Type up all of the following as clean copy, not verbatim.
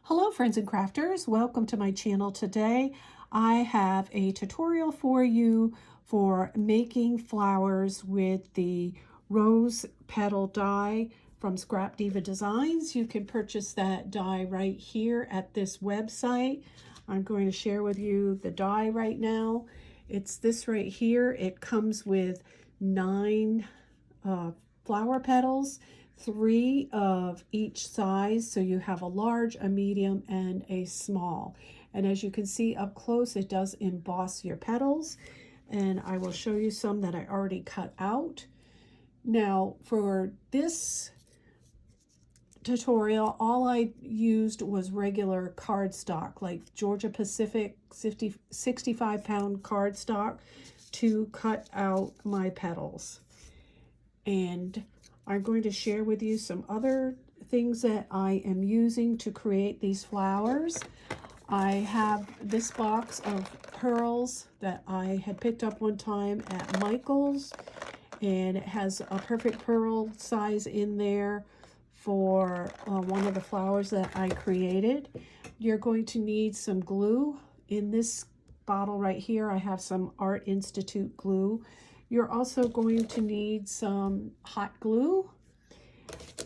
Hello friends and crafters, welcome to my channel. Today I have a tutorial for you for making flowers with the rose petal die from Scrapdiva Designs. You can purchase that die right here at this website. I'm going to share with you the die right now. It's this right here. It comes with 9 flower petals, 3 of each size, so you have a large, a medium, and a small. And as you can see up close, it does emboss your petals, and I will show you some that I already cut out. Now for this tutorial, all I used was regular cardstock, like Georgia Pacific 65-pound cardstock to cut out my petals. And I'm going to share with you some other things that I am using to create these flowers. I have this box of pearls that I had picked up one time at Michael's, and it has a perfect pearl size in there for one of the flowers that I created. You're going to need some glue. In this bottle right here, I have some Art Institute glue. You're also going to need some hot glue.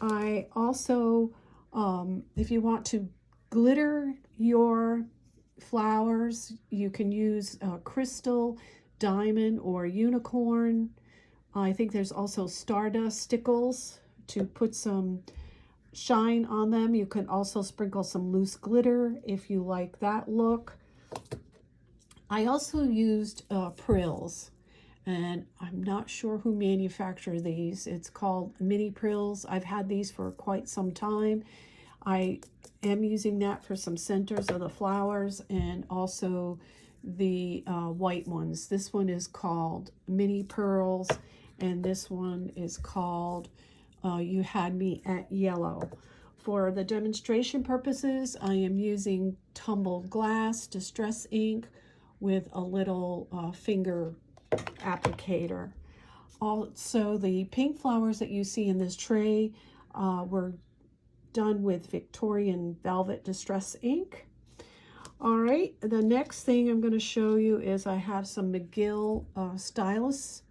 I also, if you want to glitter your flowers, you can use crystal, diamond, or unicorn. I think there's also stardust stickles to put some shine on them. You can also sprinkle some loose glitter if you like that look. I also used prills. And I'm not sure who manufactured these. It's called mini prills. I've had these for quite some time. I am using that for some centers of the flowers and also the white ones. This one is called Mini Pearls, and this one is called You Had Me at Yellow. For the demonstration purposes, I am using tumbled glass distress ink with a little finger applicator. Also, the pink flowers that you see in this tray were done with Victorian Velvet Distress ink. All right, the next thing I'm going to show you is I have some McGill stylus.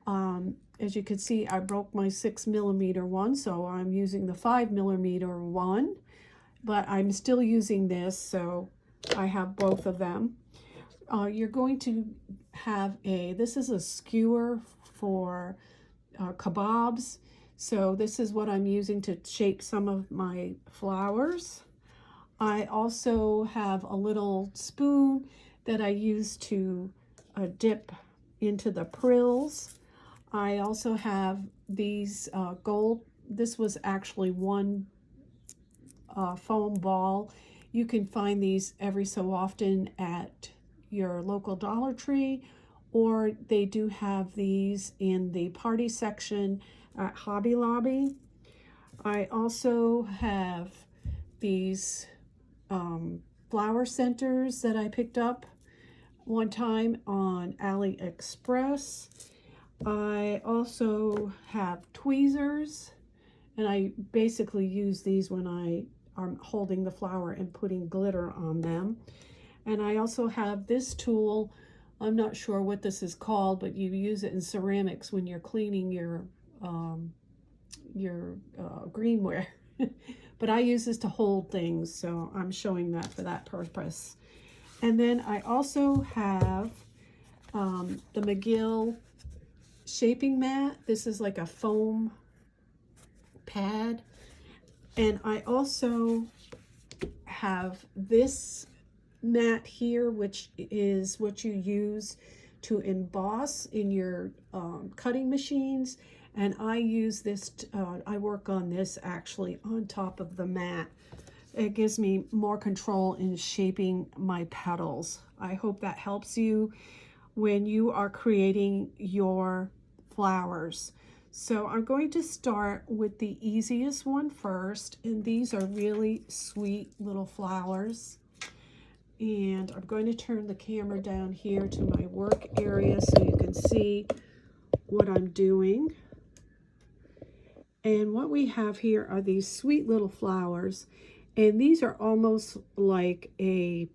As you can see, I broke my 6mm one, so I'm using the 5mm one, but I'm still using this, so I have both of them. You're going to have this is a skewer for kebabs. So this is what I'm using to shape some of my flowers. I also have a little spoon that I use to dip into the prills. I also have these gold. This was actually one foam ball. You can find these every so often at your local Dollar Tree, or they do have these in the party section at Hobby Lobby. I also have these flower centers that I picked up one time on AliExpress. I also have tweezers, and I basically use these when I am holding the flower and putting glitter on them. And I also have this tool. I'm not sure what this is called, but you use it in ceramics when you're cleaning your greenware. But I use this to hold things, so I'm showing that for that purpose. And then I also have the McGill shaping mat. This is like a foam pad. And I also have this mat here, which is what you use to emboss in your cutting machines, and I use this I work on this actually on top of the mat. It gives me more control in shaping my petals. I hope that helps you when you are creating your flowers. So I'm going to start with the easiest one first, and these are really sweet little flowers. And I'm going to turn the camera down here to my work area so you can see what I'm doing. And what we have here are these sweet little flowers. And these are almost like a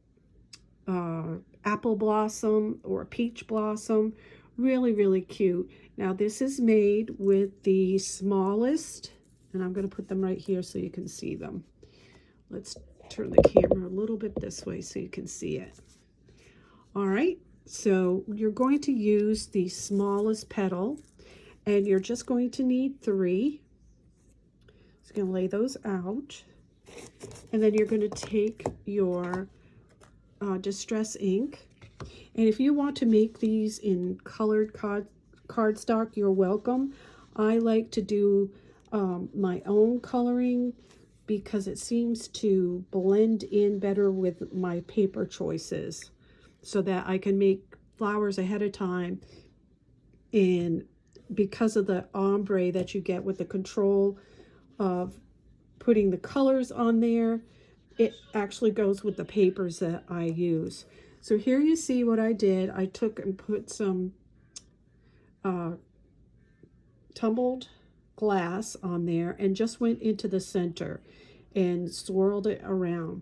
apple blossom or a peach blossom. Really, really cute. Now this is made with the smallest, and I'm going to put them right here so you can see them. Let's turn the camera a little bit this way so you can see it. All right, so you're going to use the smallest petal, and you're just going to need 3. Just going to lay those out, and then you're going to take your distress ink, and if you want to make these in colored cardstock, you're welcome. I like to do my own coloring because it seems to blend in better with my paper choices, so that I can make flowers ahead of time. And because of the ombre that you get with the control of putting the colors on there, it actually goes with the papers that I use. So here you see what I did. I took and put some tumbled glass on there and just went into the center and swirled it around.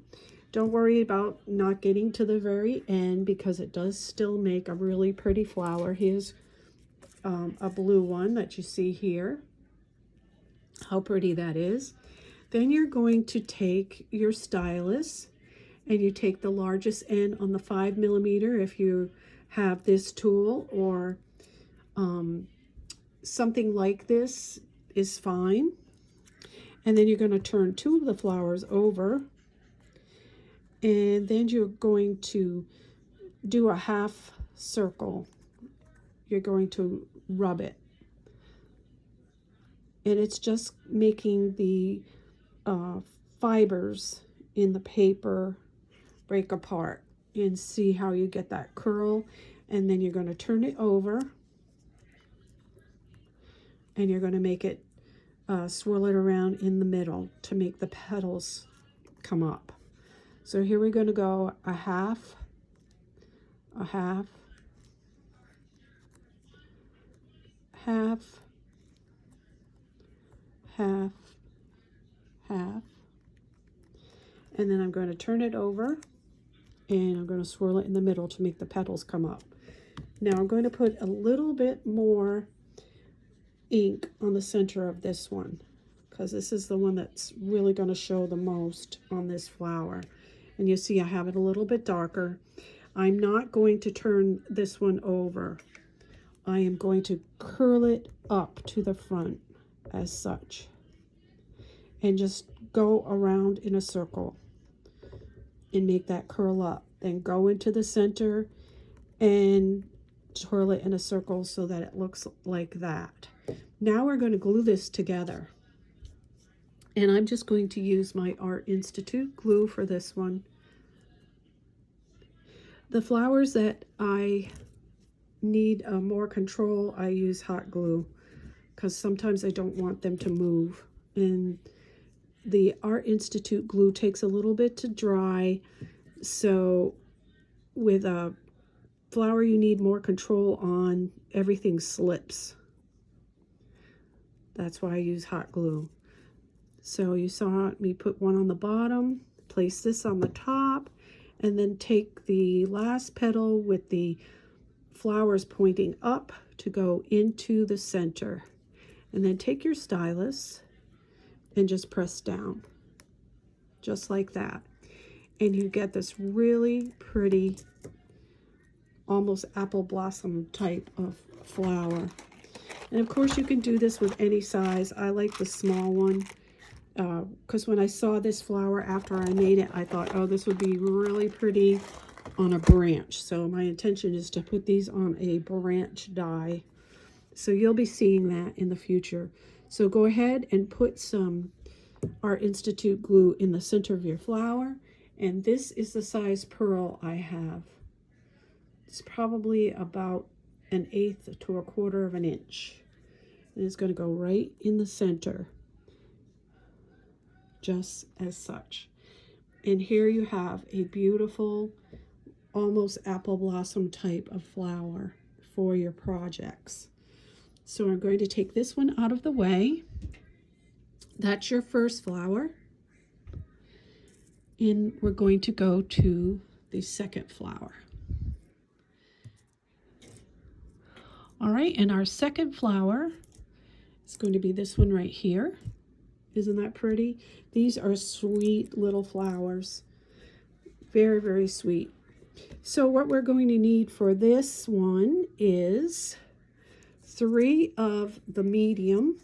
Don't worry about not getting to the very end because it does still make a really pretty flower. Here's a blue one that you see here. How pretty that is. Then you're going to take your stylus and you take the largest end on the 5mm if you have this tool, or something like this is fine. And then you're going to turn 2 of the flowers over, and then you're going to do a half circle. You're going to rub it, and it's just making the fibers in the paper break apart, and see how you get that curl. And then you're going to turn it over, and you're going to make it swirl it around in the middle to make the petals come up. So here we're going to go a half, half, half, half, and then I'm going to turn it over, and I'm going to swirl it in the middle to make the petals come up. Now I'm going to put a little bit more ink on the center of this one, because this is the one that's really going to show the most on this flower. And you see I have it a little bit darker. I'm not going to turn this one over. I am going to curl it up to the front as such, and just go around in a circle and make that curl up. Then go into the center and twirl it in a circle so that it looks like that. Now we're going to glue this together, and I'm just going to use my Art Institute glue for this one. The flowers that I need more control, I use hot glue, because sometimes I don't want them to move, and the Art Institute glue takes a little bit to dry. So with a flower you need more control on, everything slips. That's why I use hot glue. So you saw me put one on the bottom, place this on the top, and then take the last petal with the flowers pointing up to go into the center. And then take your stylus and just press down, just like that. And you get this really pretty, almost apple blossom type of flower. And of course you can do this with any size. I like the small one because when I saw this flower after I made it, I thought, oh, this would be really pretty on a branch. So my intention is to put these on a branch die. So you'll be seeing that in the future. So go ahead and put some Art Institute glue in the center of your flower. And this is the size pearl I have. It's probably about 1/8 to 1/4 of an inch. And it's going to go right in the center, just as such. And here you have a beautiful, almost apple blossom type of flower for your projects. So I'm going to take this one out of the way. That's your first flower. And we're going to go to the second flower. All right, and our second flower is going to be this one right here. Isn't that pretty? These are sweet little flowers. Very, very sweet. So what we're going to need for this one is 3 of the medium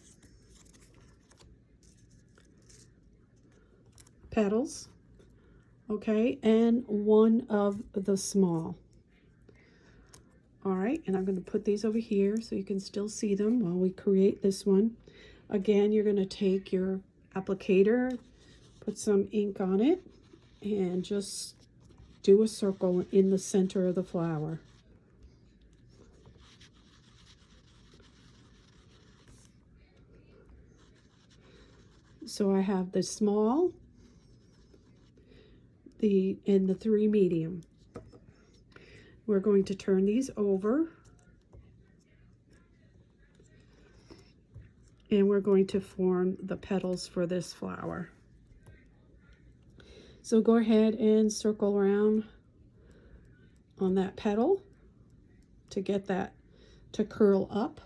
petals, okay, and 1 of the small. All right, and I'm going to put these over here so you can still see them while we create this one. Again, you're going to take your applicator, put some ink on it, and just do a circle in the center of the flower. So I have the small, and the 3 medium. We're going to turn these over, and we're going to form the petals for this flower. So go ahead and circle around on that petal to get that to curl up.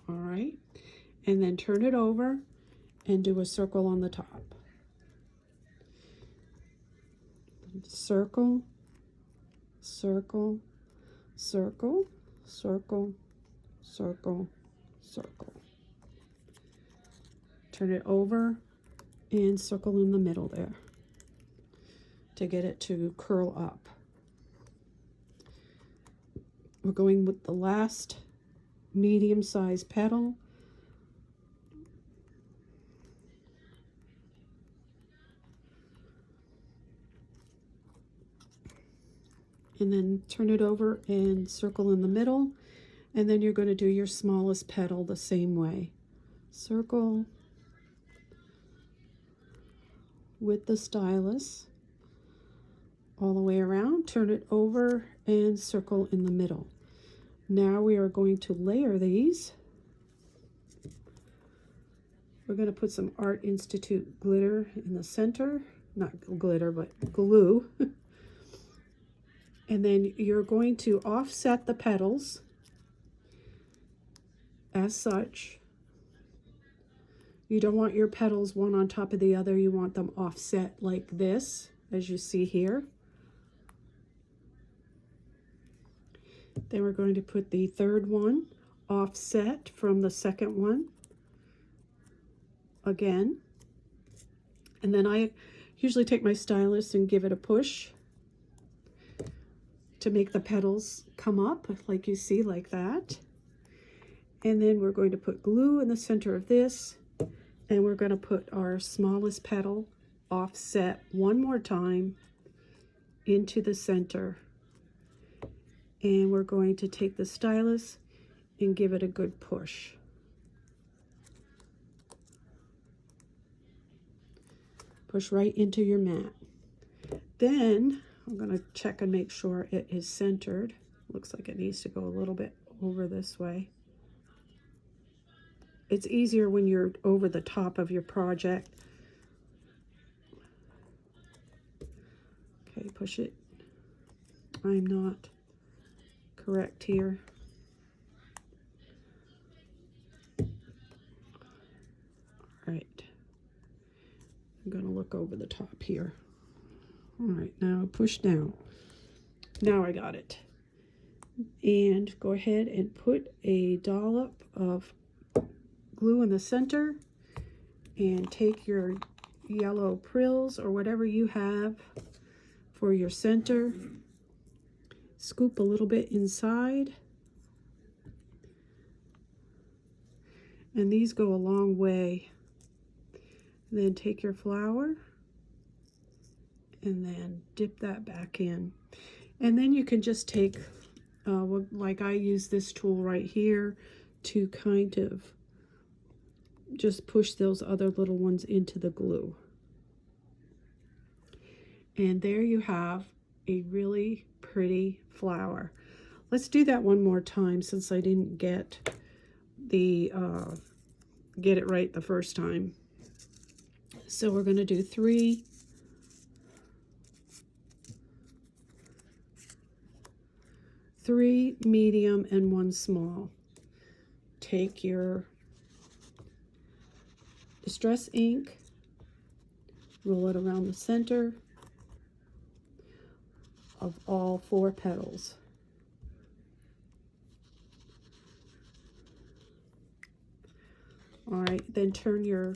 All right, and then turn it over and do a circle on the top. Circle, circle, circle, circle, circle, circle. Turn it over and circle in the middle there to get it to curl up. We're going with the last medium-sized petal. And then turn it over and circle in the middle. And then you're going to do your smallest petal the same way. Circle with the stylus all the way around, turn it over and circle in the middle. Now we are going to layer these. We're going to put some Art Institute glitter in the center, not glitter, but glue. And then you're going to offset the petals as such. You don't want your petals one on top of the other. You want them offset like this, as you see here. Then we're going to put the third one offset from the second one again. And then I usually take my stylus and give it a push to make the petals come up, like you see, like that. And then we're going to put glue in the center of this, and we're going to put our smallest petal offset one more time into the center. And we're going to take the stylus and give it a good push. Push right into your mat. Then I'm going to check and make sure it is centered. Looks like it needs to go a little bit over this way. It's easier when you're over the top of your project. Okay, push it. I'm not correct here. All right. I'm going to look over the top here. All right, now push down. Now I got it. And go ahead and put a dollop of glue in the center, and take your yellow prills or whatever you have for your center. Scoop a little bit inside. And these go a long way. Then take your flower and then dip that back in. And then you can just take, like I use this tool right here to kind of just push those other little ones into the glue. And there you have a really pretty flower. Let's do that one more time since I didn't get the get it right the first time. So we're going to do 3 medium and 1 small. Take your distress ink, roll it around the center of all 4 petals. All right, then turn your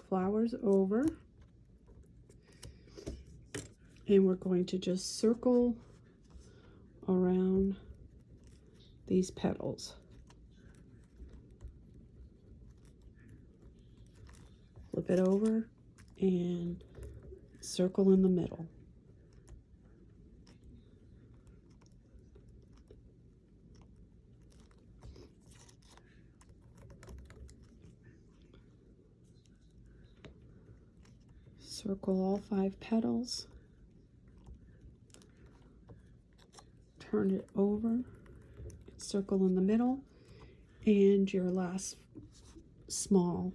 flowers over, and we're going to just circle around these petals. Flip it over and circle in the middle. Circle all 5 petals. Turn it over, circle in the middle, and your last small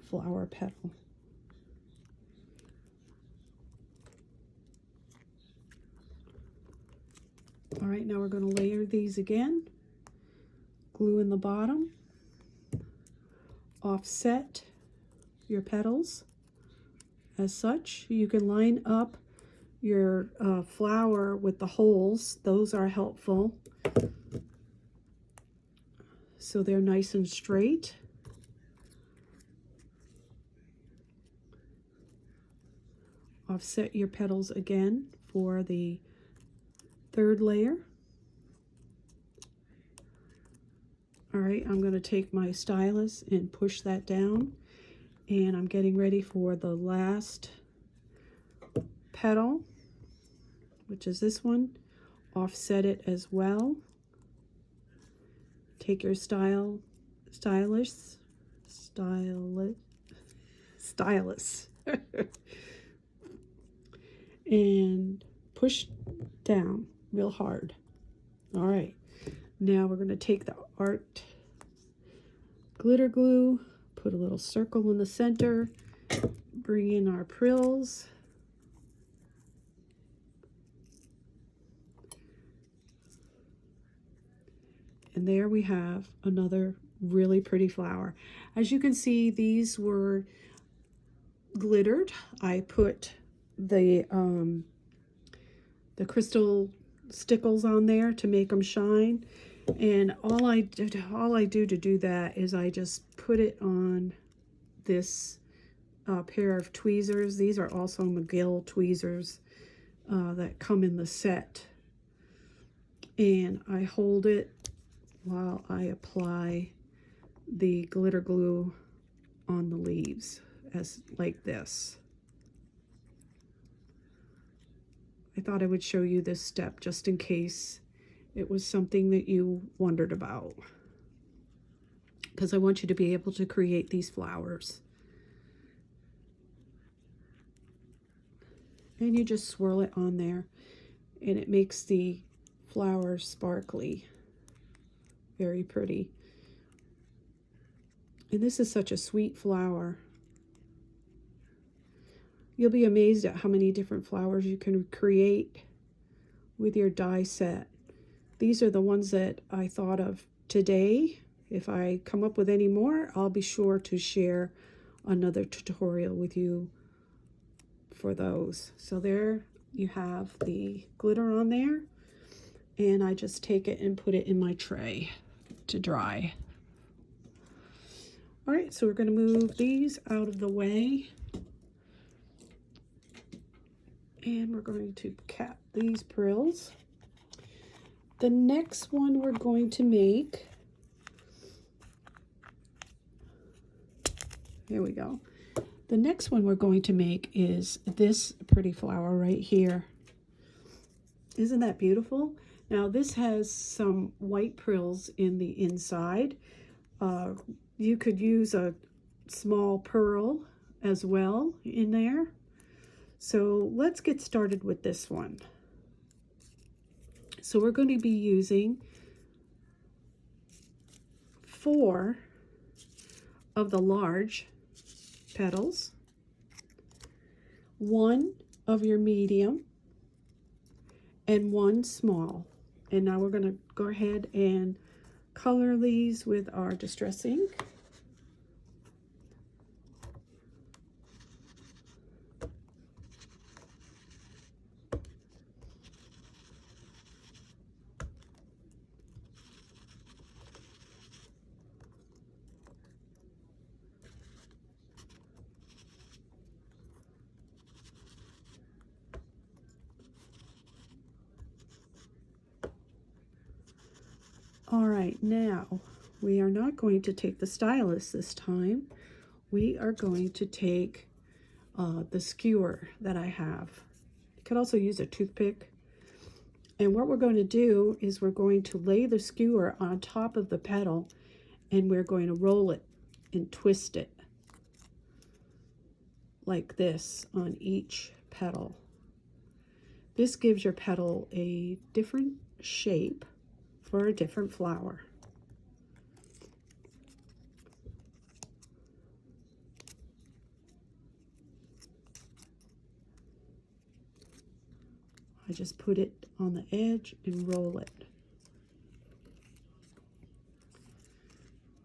flower petal. All right, now we're going to layer these again. Glue in the bottom, offset your petals as such. You can line up your flower with the holes. Those are helpful, so they're nice and straight. Offset your petals again for the 3rd layer. All right, I'm going to take my stylus and push that down, and I'm getting ready for the last petal, which is this one. Offset it as well. Take your stylus and push down real hard. All right, now we're going to take the art glitter glue, put a little circle in the center, bring in our prills, and there we have another really pretty flower. As you can see, these were glittered. I put the crystal stickles on there to make them shine, and all I do to do that is I just put it on this pair of tweezers. These are also McGill tweezers that come in the set, and I hold it while I apply the glitter glue on the leaves, as like this. I thought I would show you this step just in case it was something that you wondered about, because I want you to be able to create these flowers. And you just swirl it on there, and it makes the flower sparkly. Very pretty. And this is such a sweet flower. You'll be amazed at how many different flowers you can create with your die set. These are the ones that I thought of today. If I come up with any more, I'll be sure to share another tutorial with you for those. So there you have the glitter on there, and I just take it and put it in my tray to dry. All right, so we're going to move these out of the way, and we're going to cap these prills. The next one we're going to make, here we go. The next one we're going to make is this pretty flower right here. Isn't that beautiful? Now this has some white prills in the inside. You could use a small pearl as well in there. So let's get started with this one. So we're going to be using 4 of the large petals, 1 of your medium, and 1 small. And now we're going to go ahead and color these with our distress ink. All right, now we are not going to take the stylus this time. We are going to take the skewer that I have. You could also use a toothpick. And what we're going to do is we're going to lay the skewer on top of the petal, and we're going to roll it and twist it like this on each petal. This gives your petal a different shape for a different flower. I just put it on the edge and roll it.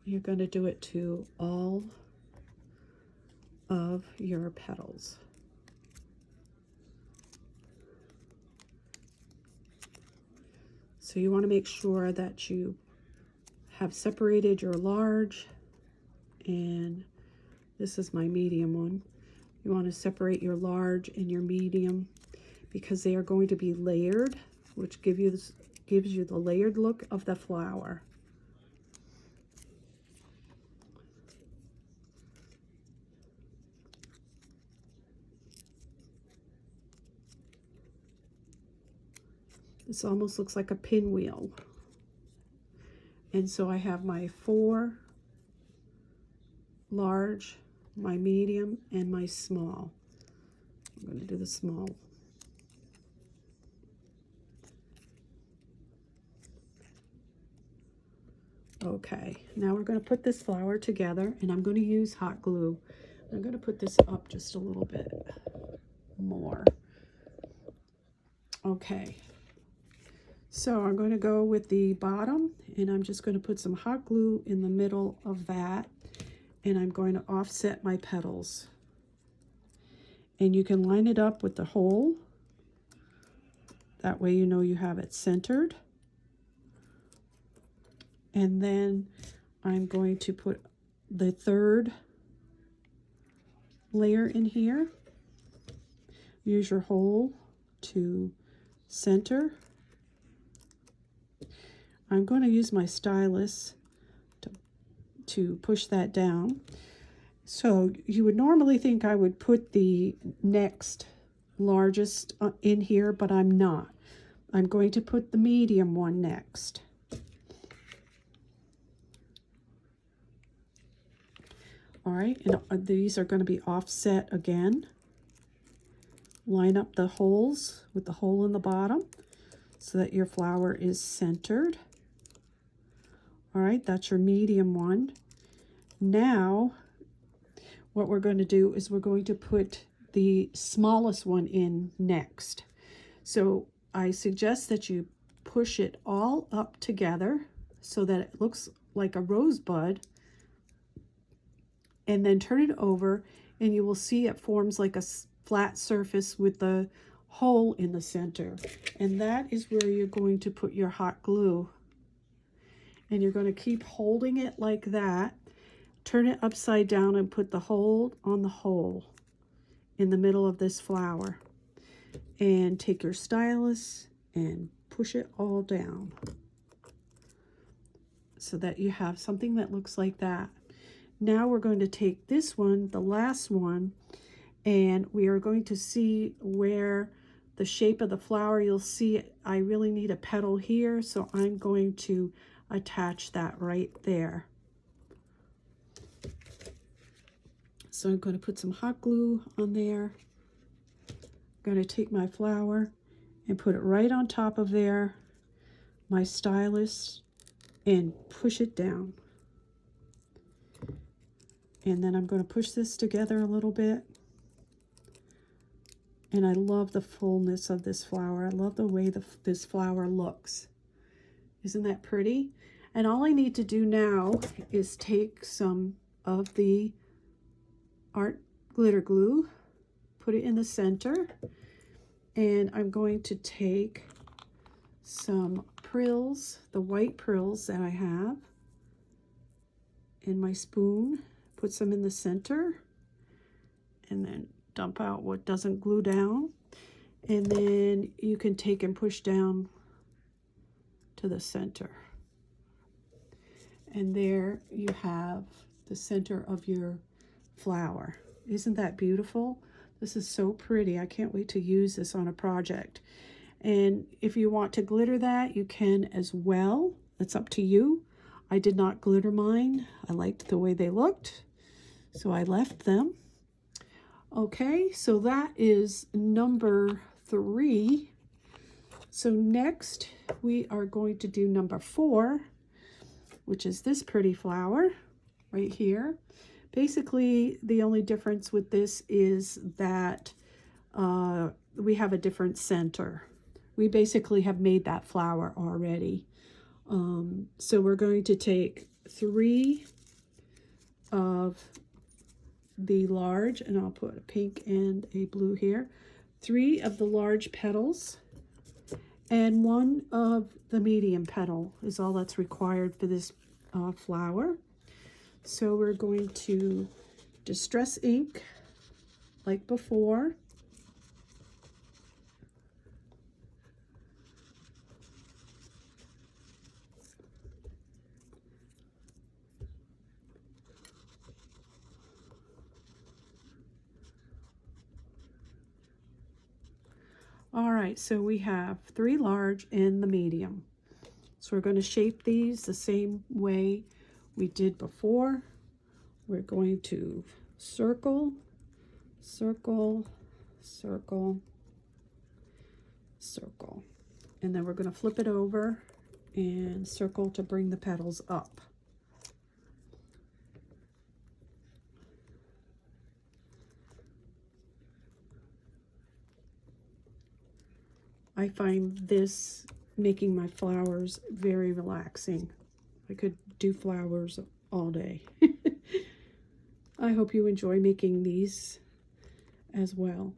You're going to do it to all of your petals. So you want to make sure that you have separated your large, and this is my medium one. You want to separate your large and your medium because they are going to be layered, which gives you the layered look of the flower. This almost looks like a pinwheel. And so I have my 4 large, my medium, and my small. I'm going to do the small. Okay, now we're going to put this flower together, and I'm going to use hot glue. I'm going to put this up just a little bit more. Okay. So I'm going to go with the bottom, and I'm just going to put some hot glue in the middle of that, and I'm going to offset my petals. And you can line it up with the hole. That way you know you have it centered. And then I'm going to put the 3rd layer in here. Use your hole to center. I'm going to use my stylus to push that down. So you would normally think I would put the next largest in here, but I'm not. I'm going to put the medium one next. All right, and these are going to be offset again. Line up the holes with the hole in the bottom so that your flower is centered. All right, that's your medium one. Now, what we're going to do is we're going to put the smallest one in next. So I suggest that you push it all up together so that it looks like a rosebud, and then turn it over, and you will see it forms like a flat surface with the hole in the center. And that is where you're going to put your hot glue. And you're going to keep holding it like that. Turn it upside down and put the hole on the hole in the middle of this flower. And take your stylus and push it all down so that you have something that looks like that. Now we're going to take this one, the last one, and we are going to see where the shape of the flower, you'll see I really need a petal here, so I'm going to attach that right there. So I'm going to put some hot glue on there. I'm going to take my flower and put it right on top of there, my stylus, and push it down. And then I'm going to push this together a little bit. And I love the fullness of this flower. I love the way this flower looks. Isn't that pretty? And all I need to do now is take some of the art glitter glue, put it in the center, and I'm going to take some prills, the white prills that I have, in my spoon, put some in the center, and then dump out what doesn't glue down. And then you can take and push down to the center. And there you have the center of your flower. Isn't that beautiful? This is so pretty. I can't wait to use this on a project. And if you want to glitter that, you can as well. It's up to you. I did not glitter mine. I liked the way they looked, so I left them. Okay, so that is number 3. So next we are going to do number 4, which is this pretty flower right here. Basically, the only difference with this is that we have a different center. We basically have made that flower already. So we're going to take 3 of the large, and I'll put a pink and a blue here, 3 of the large petals, and 1 of the medium petal is all that's required for this flower. So we're going to distress ink like before. All right, so we have 3 large and the medium. So we're going to shape these the same way we did before. We're going to circle, circle, circle, circle. And then we're going to flip it over and circle to bring the petals up. I find this making my flowers very relaxing. I could do flowers all day. I hope you enjoy making these as well.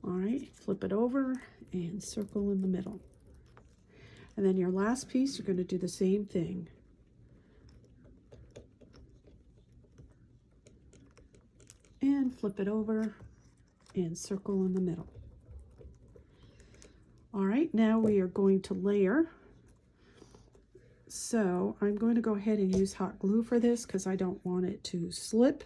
All right, flip it over and circle in the middle. And then your last piece, you're going to do the same thing. And flip it over and circle in the middle. All right, now we are going to layer. So I'm going to go ahead and use hot glue for this because I don't want it to slip.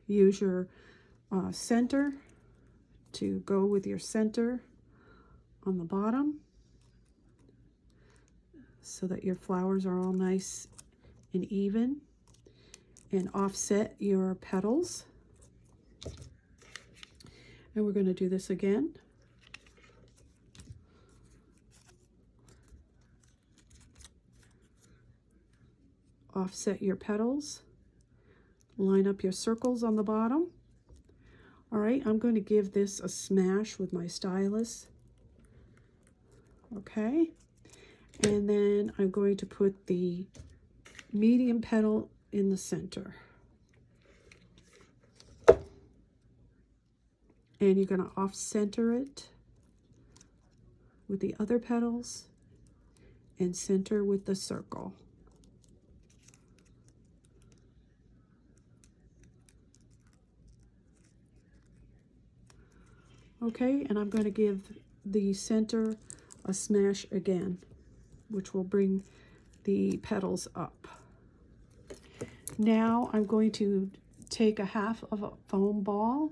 Use your center to go with your center on the bottom so that your flowers are all nice and even. And offset your petals. And we're going to do this again. Offset your petals. Line up your circles on the bottom. All right, I'm going to give this a smash with my stylus. Okay. And then I'm going to put the medium petal in the center. And you're going to off-center it with the other petals and center with the circle. Okay, and I'm going to give the center a smash again, which will bring the petals up. Now I'm going to take a half of a foam ball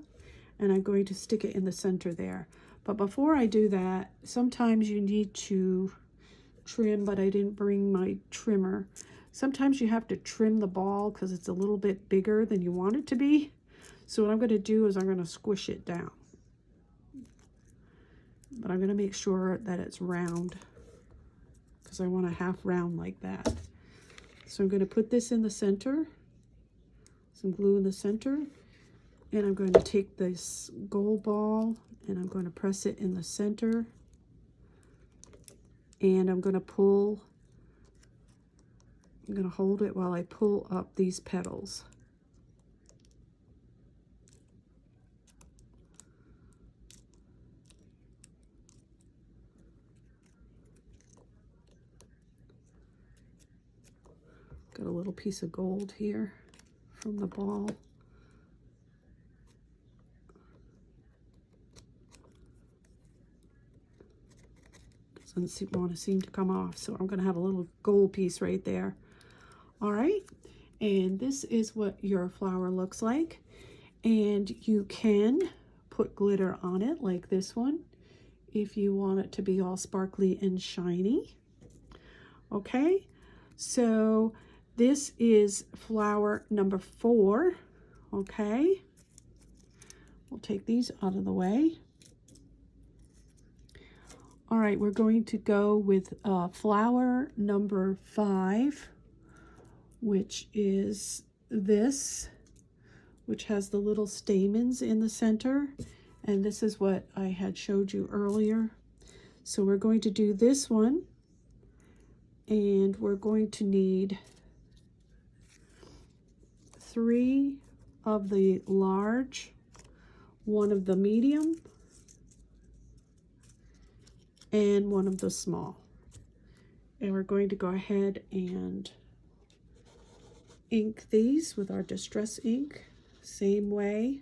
and I'm going to stick it in the center there. But before I do that, sometimes you need to trim, but I didn't bring my trimmer. Sometimes you have to trim the ball because it's a little bit bigger than you want it to be. So what I'm going to do is I'm going to squish it down. But I'm going to make sure that it's round because I want a half round like that. So I'm going to put this in the center, some glue in the center, and I'm going to take this gold ball and I'm going to press it in the center, and I'm going to pull, I'm going to hold it while I pull up these petals. Got a little piece of gold here from the ball. Doesn't want to seem to come off, so I'm going to have a little gold piece right there. All right, and this is what your flower looks like, and you can put glitter on it like this one if you want it to be all sparkly and shiny. Okay, so this is flower number 4. Okay, we'll take these out of the way. All right, we're going to go with flower number 5, which is this, which has the little stamens in the center. And this is what I had showed you earlier. So we're going to do this one, and we're going to need 3 of the large, 1 of the medium, and 1 of the small. And we're going to go ahead and ink these with our distress ink, same way.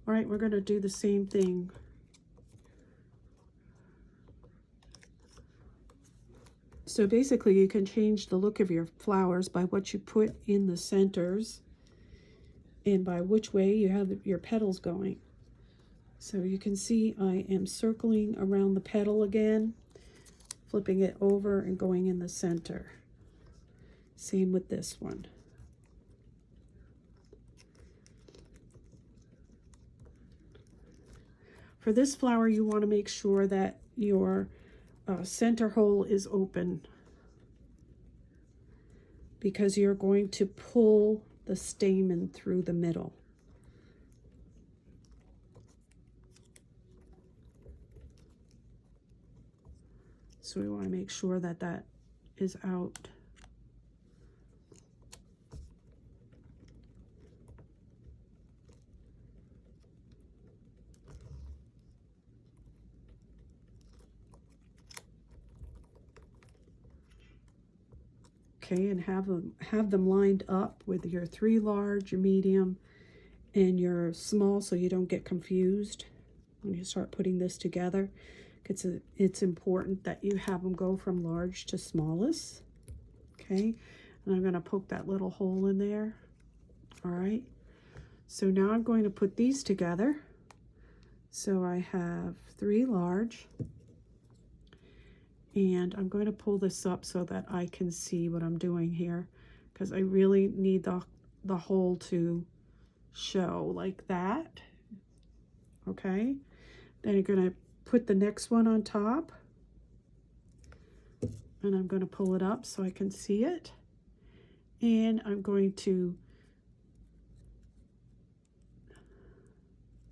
All right, we're going to do the same thing. So basically you can change the look of your flowers by what you put in the centers and by which way you have your petals going. So you can see I am circling around the petal again, flipping it over and going in the center. Same with this one. For this flower, you want to make sure that your center hole is open, because you're going to pull the stamen through the middle. So we want to make sure that that is out. Okay, and have them lined up with your 3 large, your medium, and your small, so you don't get confused when you start putting this together. It's important that you have them go from large to smallest. Okay, and I'm going to poke that little hole in there. All right, so now I'm going to put these together. So I have 3 large. And I'm going to pull this up so that I can see what I'm doing here, because I really need the hole to show like that. Okay, then you're going to put the next one on top, and I'm going to pull it up so I can see it, and I'm going to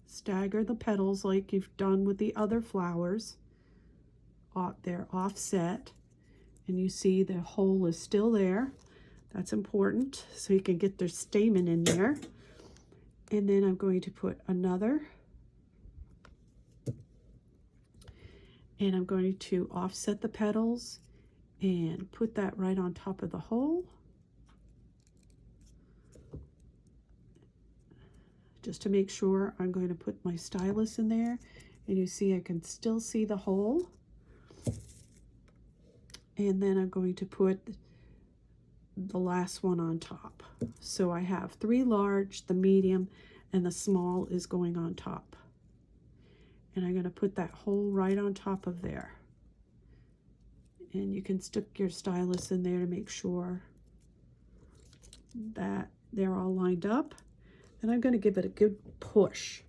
stagger the petals like you've done with the other flowers. They're offset, and you see the hole is still there. That's important, so you can get their stamen in there. And then I'm going to put another, and I'm going to offset the petals and put that right on top of the hole, just to make sure. I'm going to put my stylus in there, and you see I can still see the hole. And then I'm going to put the last one on top. So I have 3 large, the medium, and the small is going on top. And I'm going to put that hole right on top of there. And you can stick your stylus in there to make sure that they're all lined up. And I'm going to give it a good push.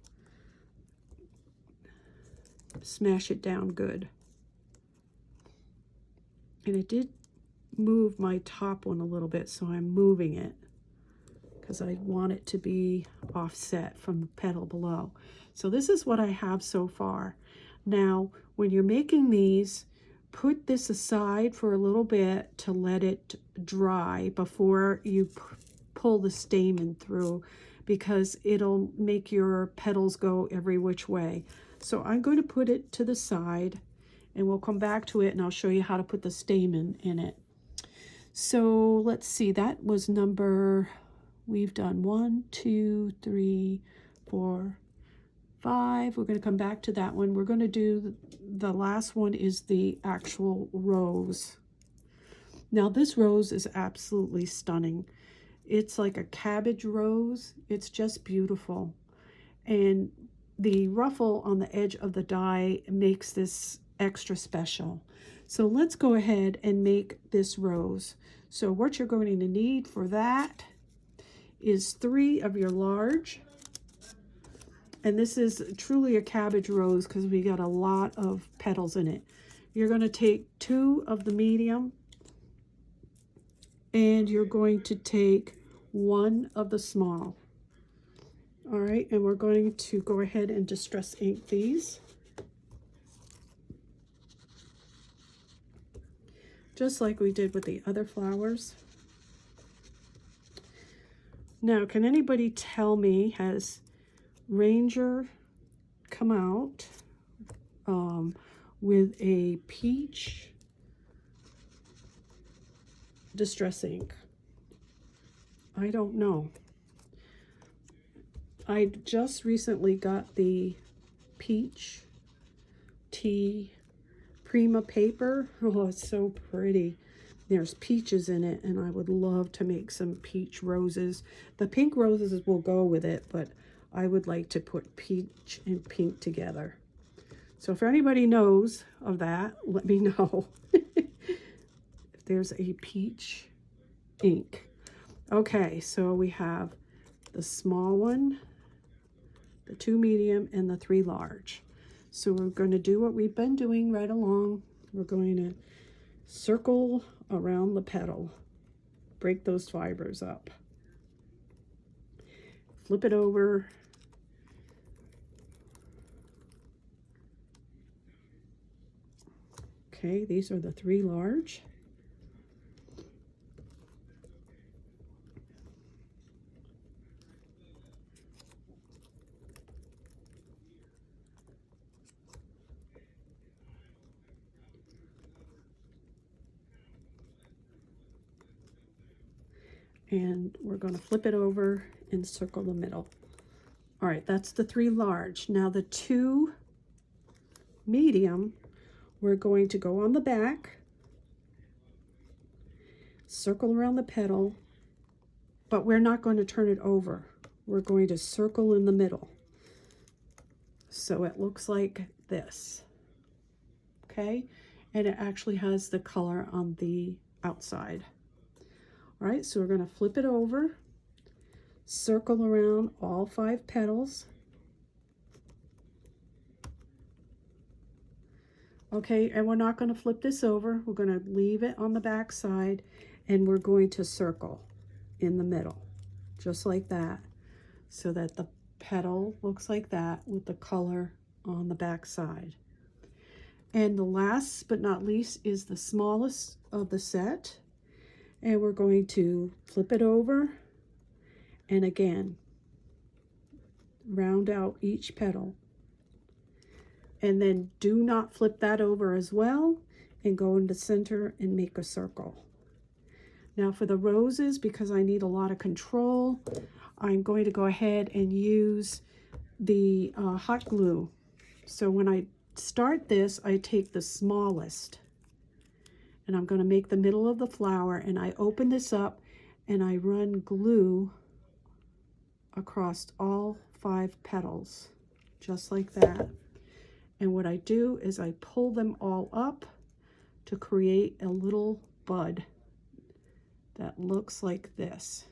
Smash it down good. And it did move my top one a little bit, so I'm moving it because I want it to be offset from the petal below. So this is what I have so far. Now, when you're making these, put this aside for a little bit to let it dry before you pull the stamen through, because it'll make your petals go every which way. So I'm going to put it to the side, and we'll come back to it and I'll show you how to put the stamen in it. So let's see, that was number, we've done 1, 2, 3, 4, 5. We're going to come back to that one. We're going to do the last one is the actual rose. Now this rose is absolutely stunning. It's like a cabbage rose. It's just beautiful. And the ruffle on the edge of the die makes this extra special. So let's go ahead and make this rose. So what you're going to need for that is 3 of your large. And this is truly a cabbage rose because we got a lot of petals in it. You're going to take 2 of the medium, and you're going to take 1 of the small. All right, and we're going to go ahead and distress ink these. Just like we did with the other flowers. Now, can anybody tell me, has Ranger come out with a peach distress ink? I don't know. I just recently got the peach tea Prima paper. Oh, it's so pretty. There's peaches in it, and I would love to make some peach roses. The pink roses will go with it, but I would like to put peach and pink together. So if anybody knows of that, let me know. If there's a peach ink. Okay, so we have the small one, the 2 medium, and the 3 large. So we're going to do what we've been doing right along. We're going to circle around the petal, break those fibers up, flip it over, okay, these are the 3 large. And we're going to flip it over and circle the middle. All right, that's the 3 large. Now the 2 medium, we're going to go on the back, circle around the petal, but we're not going to turn it over. We're going to circle in the middle. So it looks like this, okay? And it actually has the color on the outside. All right, so we're going to flip it over, circle around all 5 petals. Okay, and we're not going to flip this over. We're going to leave it on the back side, and we're going to circle in the middle, just like that, so that the petal looks like that with the color on the back side. And the last but not least is the smallest of the set. And we're going to flip it over, and again, round out each petal. And then do not flip that over as well, and go in the center and make a circle. Now for the roses, because I need a lot of control, I'm going to go ahead and use the hot glue. So when I start this, I take the smallest, and I'm going to make the middle of the flower, and I open this up and I run glue across all 5 petals, just like that. And what I do is I pull them all up to create a little bud that looks like this.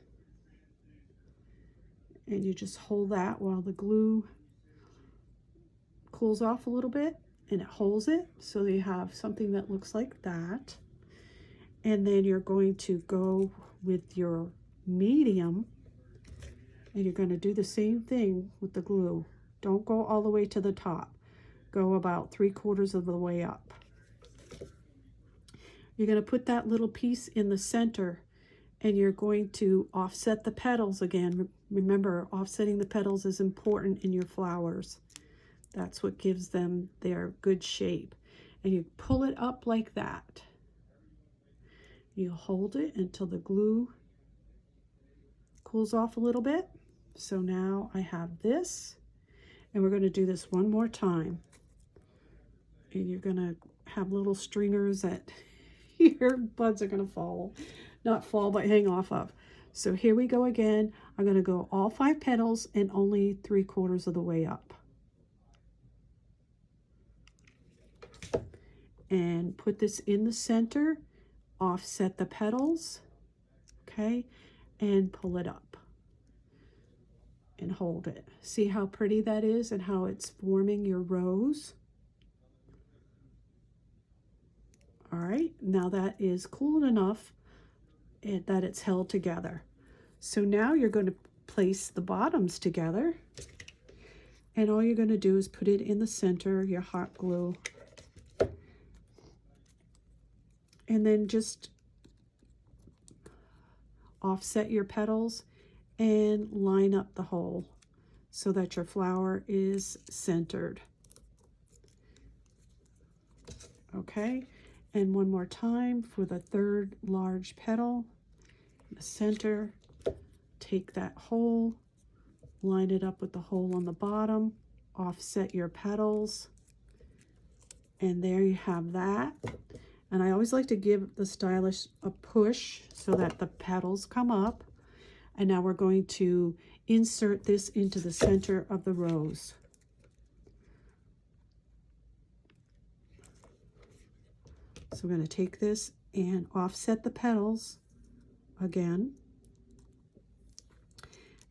And you just hold that while the glue cools off a little bit, and it holds it, so you have something that looks like that. And then you're going to go with your medium, and you're going to do the same thing with the glue. Don't go all the way to the top. Go about 3/4 of the way up. You're going to put that little piece in the center, and you're going to offset the petals again. Remember, offsetting the petals is important in your flowers. That's what gives them their good shape. And you pull it up like that. You hold it until the glue cools off a little bit. So now I have this, and we're going to do this one more time. And you're going to have little stringers that your buds are going to fall, not fall, but hang off of. So here we go again. I'm going to go all 5 petals and only 3/4 of the way up. And put this in the center, offset the petals, okay, and pull it up and hold it. See how pretty that is and how it's forming your rose? All right, now that is cool enough that it's held together. So now you're going to place the bottoms together, and all you're going to do is put it in the center, your hot glue, and then just offset your petals and line up the hole so that your flower is centered. Okay, and one more time for the 3rd large petal, the center, take that hole, line it up with the hole on the bottom, offset your petals, and there you have that. And I always like to give the stylus a push so that the petals come up. And now we're going to insert this into the center of the rose. So we're going to take this and offset the petals again.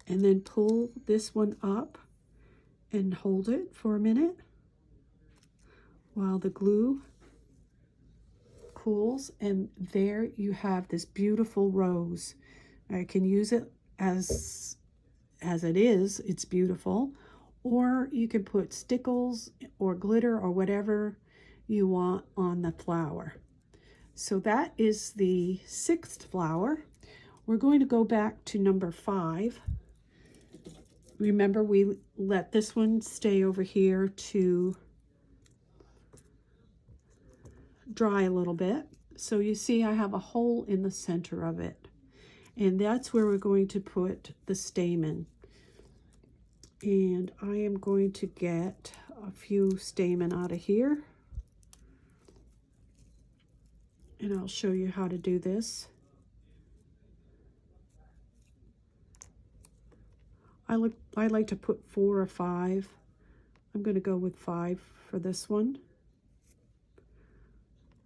And then pull this one up and hold it for a minute while the glue cools, and there you have this beautiful rose. I can use it as it is, it's beautiful, or you can put stickles or glitter or whatever you want on the flower. So that is the 6th flower. We're going to go back to number 5. Remember, we let this one stay over here to dry a little bit. So you see I have a hole in the center of it, and that's where we're going to put the stamen. And I am going to get a few stamen out of here, and I'll show you how to do this. I like to put 4 or 5. I'm going to go with 5 for this one.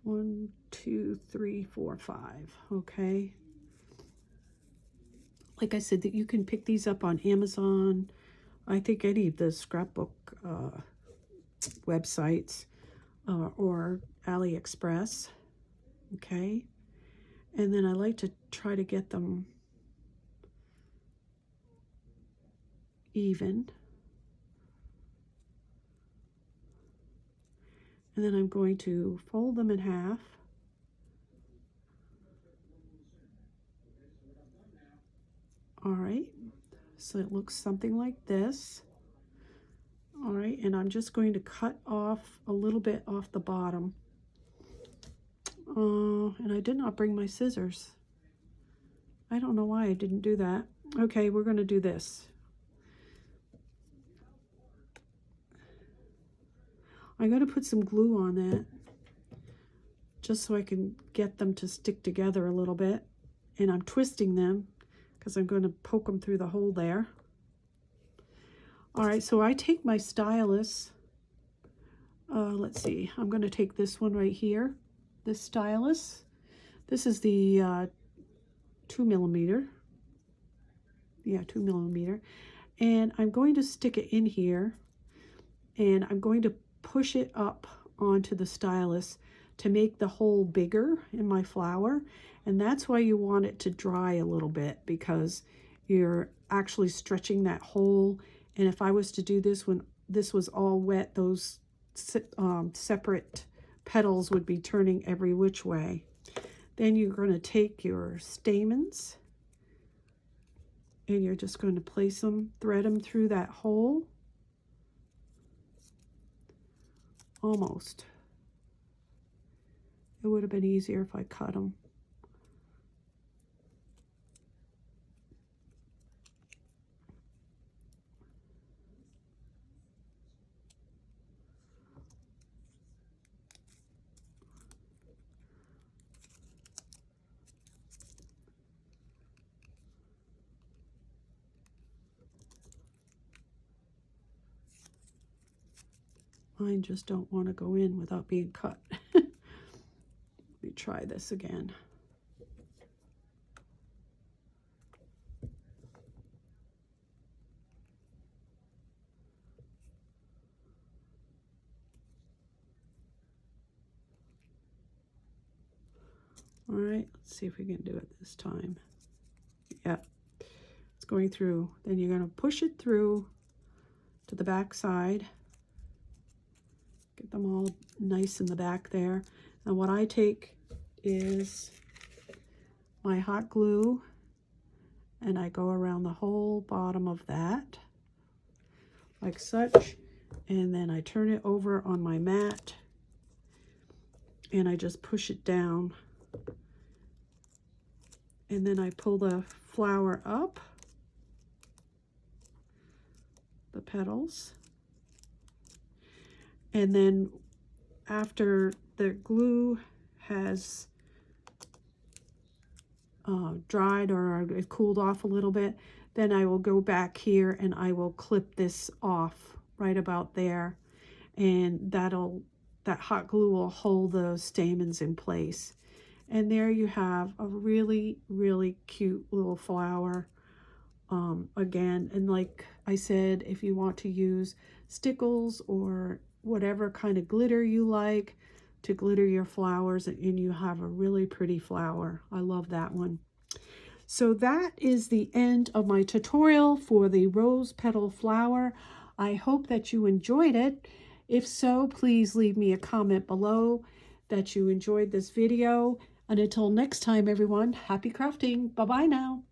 1, 2, 3, 4, 5. Okay. Like I said, that you can pick these up on Amazon. I think any of the scrapbook websites or AliExpress. Okay. And then I like to try to get them even. And then I'm going to fold them in half. All right, so it looks something like this. All right, and I'm just going to cut off a little bit off the bottom. And I did not bring my scissors. I don't know why I didn't do that. Okay, we're going to do this. I'm going to put some glue on that just so I can get them to stick together a little bit. And I'm twisting them because I'm going to poke them through the hole there. All right, so I take my stylus. Let's see, I'm going to take this one right here. the stylus. This is the 2mm. Yeah, 2mm. And I'm going to stick it in here, and I'm going to push it up onto the stylus to make the hole bigger in my flower. And that's why you want it to dry a little bit, because you're actually stretching that hole. And if I was to do this when this was all wet, those separate petals would be turning every which way. Then you're going to take your stamens, and you're just going to place them, thread them through that hole. Almost. It would have been easier if I cut them. Mine just don't want to go in without being cut. Let me try this again. All right, let's see if we can do it this time. Yeah, it's going through. Then you're going to push it through to the back side. Get them all nice in the back there. And what I take is my hot glue, and I go around the whole bottom of that, like such. And then I turn it over on my mat, and I just push it down. And then I pull the flower up, the petals. And then after the glue has dried or it cooled off a little bit, then I will go back here and I will clip this off right about there. And that hot glue will hold those stamens in place. And there you have a really, really cute little flower. Again, and like I said, if you want to use stickles or whatever kind of glitter you like to glitter your flowers, and you have a really pretty flower. I love that one. So that is the end of my tutorial for the rose petal flower. I hope that you enjoyed it. If so, please leave me a comment below that you enjoyed this video. And until next time, everyone, happy crafting. Bye-bye now.